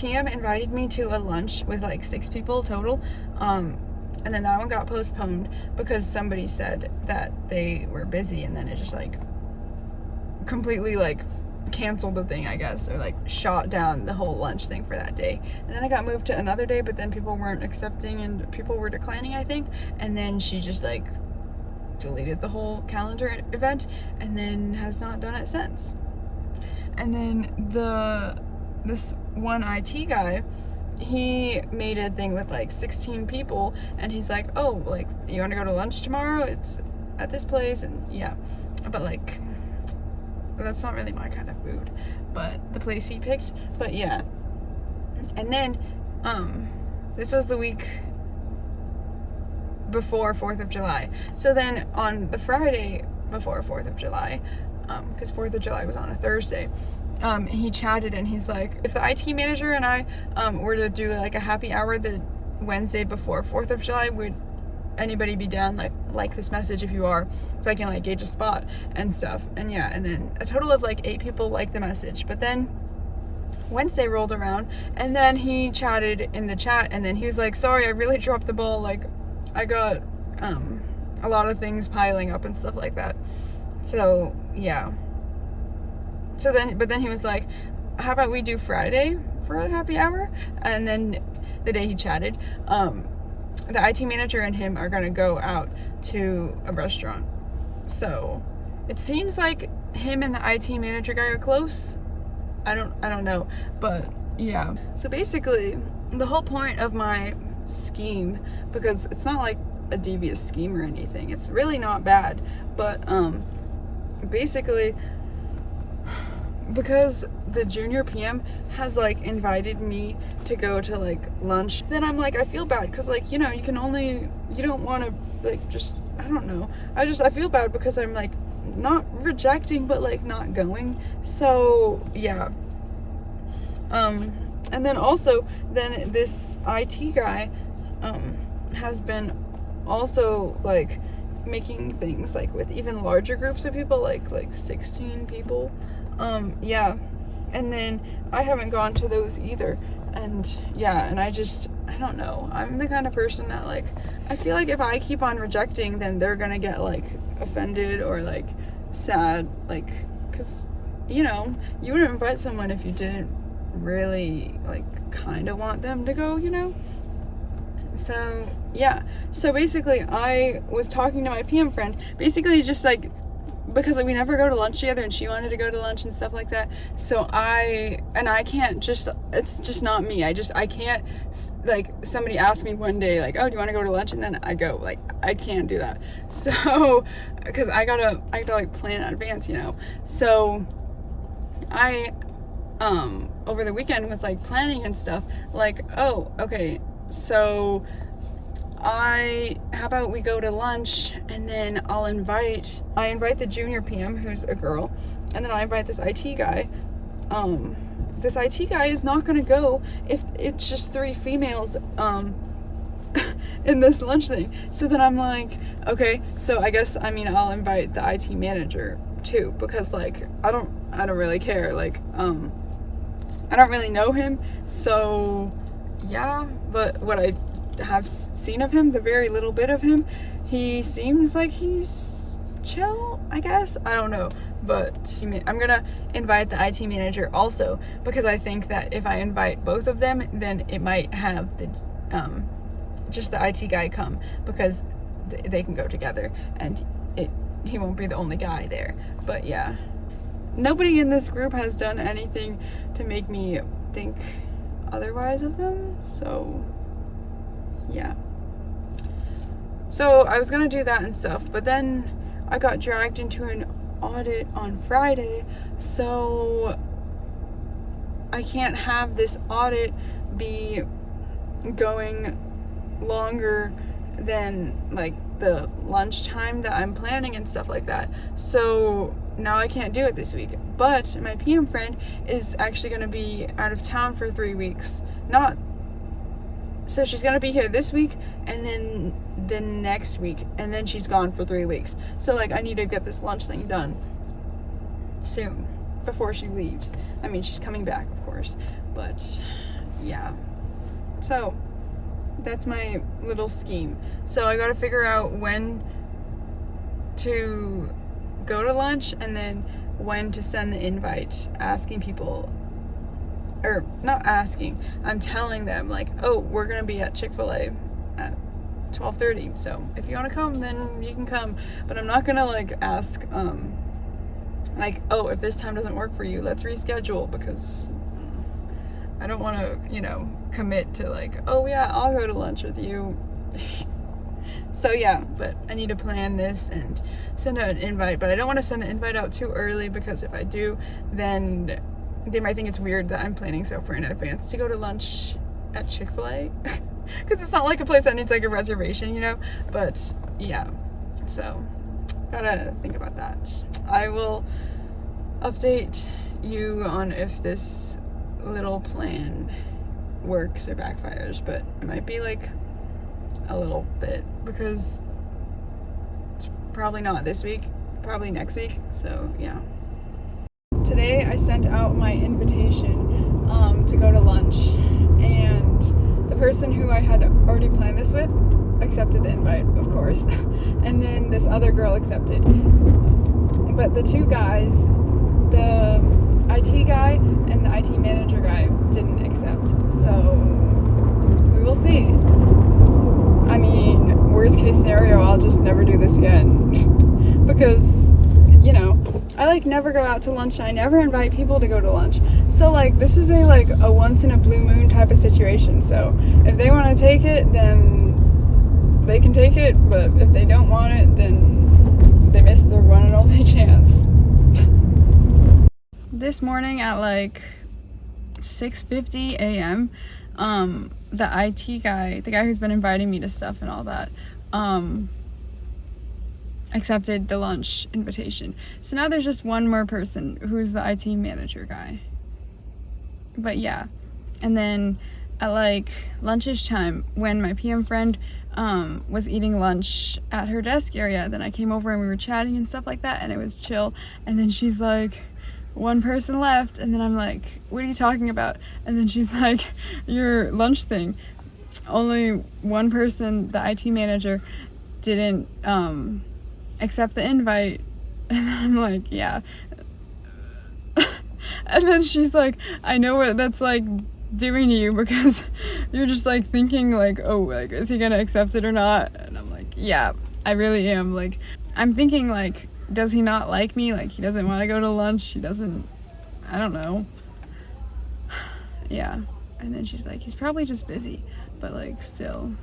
PM invited me to a lunch with like 6 people total. And then that one got postponed because somebody said that they were busy, and then it just like completely like canceled the thing, I guess, or like shot down the whole lunch thing for that day. And then it got moved to another day, but then people weren't accepting and people were declining, I think. And then she just like deleted the whole calendar event and then has not done it since. And then this one IT guy, he made a thing with like 16 people, and he's like, oh, like, you want to go to lunch tomorrow? It's at this place. And yeah, but like, that's not really my kind of food, but the place he picked. But yeah. And then this was the week before 4th of July. So then on the Friday before 4th of July, because 4th of July was on a Thursday, he chatted and he's like, if the IT manager and I were to do like a happy hour the Wednesday before 4th of July, would anybody be down? Like this message if you are, so I can like gauge a spot and stuff. And yeah, and then a total of like 8 people liked the message. But then Wednesday rolled around, and then he chatted in the chat, and then he was like, sorry, I really dropped the ball, like I got a lot of things piling up and stuff like that. So yeah. But then he was like, how about we do Friday for a happy hour? And then the day he chatted, the IT manager and him are gonna go out to a restaurant. So it seems like him and the IT manager guy are close. I don't know, but yeah. So basically, the whole point of my scheme, because it's not like a devious scheme or anything, it's really not bad, but basically, because the junior PM has like invited me to go to like lunch, then I'm like, I feel bad because like, you know, you don't want to like, just, I don't know, I feel bad because I'm like not rejecting but like not going. So yeah. And then also then this IT guy has been also like making things like with even larger groups of people, like 16 people. Yeah, and then I haven't gone to those either, and yeah, and I don't know, I'm the kind of person that like, I feel like if I keep on rejecting, then they're gonna get like offended or like sad, like, cause you know, you wouldn't invite someone if you didn't really like kind of want them to go, you know. So yeah, so basically I was talking to my PM friend, basically just like, because we never go to lunch together and she wanted to go to lunch and stuff like that. So I can't just, it's just not me. I can't, like, somebody asked me one day, like, oh, do you want to go to lunch? And then I go, like, I can't do that. So, because I gotta like plan in advance, you know. So I, over the weekend was like planning and stuff, like, oh, okay, so how about we go to lunch, and then I invite the junior PM, who's a girl, and then I invite this IT guy. This IT guy is not gonna go if it's just 3 females in this lunch thing. So then I'm like, okay, so I guess, I mean, I'll invite the IT manager too, because like I don't really care, like I don't really know him, so yeah. But what I have seen of him, the very little bit of him, he seems like he's chill, I guess. I don't know, but I'm gonna invite the IT manager also, because I think that if I invite both of them, then it might have the just the IT guy come, because they can go together and he won't be the only guy there. But yeah, nobody in this group has done anything to make me think otherwise of them, so yeah. So I was gonna do that and stuff, but then I got dragged into an audit on Friday, so I can't have this audit be going longer than like the lunchtime that I'm planning and stuff like that. So now I can't do it this week. But my PM friend is actually going to be out of town for 3 weeks. So she's going to be here this week and then the next week, and then she's gone for 3 weeks. So like I need to get this lunch thing done soon before she leaves. I mean, she's coming back, of course, but yeah. So that's my little scheme. So I gotta figure out when to go to lunch and then when to send the invite, asking people, or not asking, I'm telling them like, oh, we're gonna be at Chick-fil-A at 12:30, so if you want to come, then you can come. But I'm not gonna like ask like, oh, if this time doesn't work for you, let's reschedule, because I don't want to, you know, commit to like, oh yeah, I'll go to lunch with you. So yeah, but I need to plan this and send out an invite, but I don't want to send the invite out too early, because if I do, then they might think it's weird that I'm planning so far in advance to go to lunch at Chick-fil-A. Because it's not like a place that needs like a reservation, you know? But yeah, so gotta think about that. I will update you on if this little plan works or backfires, but it might be like a little bit, because it's probably not this week, probably next week. So yeah. Today I sent out my invitation to go to lunch, and the person who I had already planned this with accepted the invite, of course, and then this other girl accepted. But the two guys, the IT guy and the IT manager guy, didn't accept. So we will see. I mean, worst case scenario, I'll just never do this again. Because, you know, I like never go out to lunch, and I never invite people to go to lunch. So like, this is a once in a blue moon type of situation. So if they want to take it, then they can take it, but if they don't want it, then they miss their one and only chance. This morning at like 6:50 a.m., the IT guy, the guy who's been inviting me to stuff and all that, accepted the lunch invitation. So now there's just one more person, who's the IT manager guy. But yeah, and then at like lunchish time, when my PM friend was eating lunch at her desk area, then I came over and we were chatting and stuff like that, and it was chill. And then she's like, one person left, and then I'm like, what are you talking about? And then she's like, your lunch thing. Only one person, the IT manager, didn't accept the invite. And then I'm like, yeah. And then she's like, I know what that's like doing to you, because you're just like thinking like, oh, like, is he gonna accept it or not? And I'm like, yeah, I really am. Like, I'm thinking like, does he not like me? Like, he doesn't want to go to lunch? He doesn't, I don't know. Yeah. And then she's like, he's probably just busy. But like, still,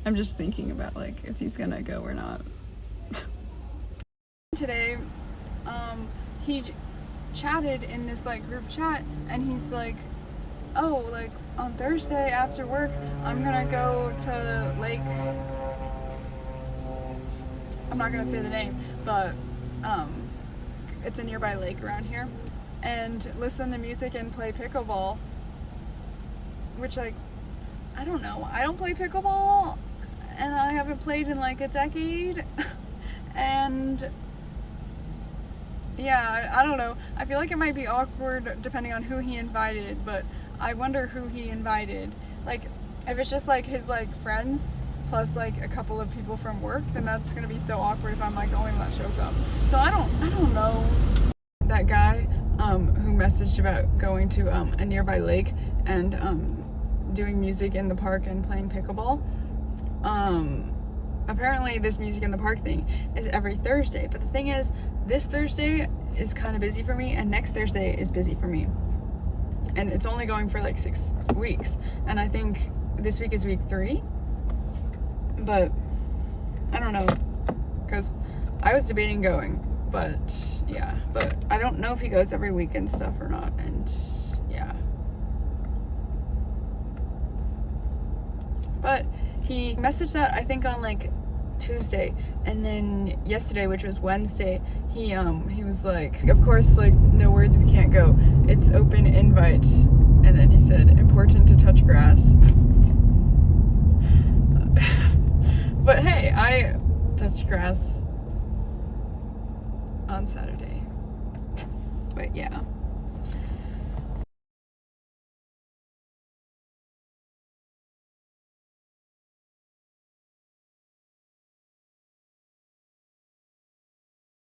I'm just thinking about like if he's gonna go or not. Today, he chatted in this like group chat, and he's like, oh, like on Thursday after work, I'm gonna go to Lake, I'm not gonna say the name, but it's a nearby lake around here, and listen to music and play pickleball. Which, like, I don't know. I don't play pickleball, and I haven't played in like a decade. And yeah, I don't know. I feel like it might be awkward depending on who he invited, but I wonder who he invited. Like, if it's just like his like friends plus like a couple of people from work, then that's gonna be so awkward if I'm like the only one that shows up. So I don't know. That guy who messaged about going to a nearby lake and doing music in the park and playing pickleball. Apparently this music in the park thing is every Thursday, but the thing is, this Thursday is kind of busy for me, and next Thursday is busy for me, and it's only going for like 6 weeks, and I think this week is week 3, but I don't know, because I was debating going, but yeah, but I don't know if he goes every week and stuff or not, and yeah. But he messaged that, I think, on like Tuesday, and then yesterday, which was Wednesday, he was like, of course, like, no worries if you can't go, it's open invite, and then he said, important to touch grass. But hey, I touched grass on Saturday. But yeah.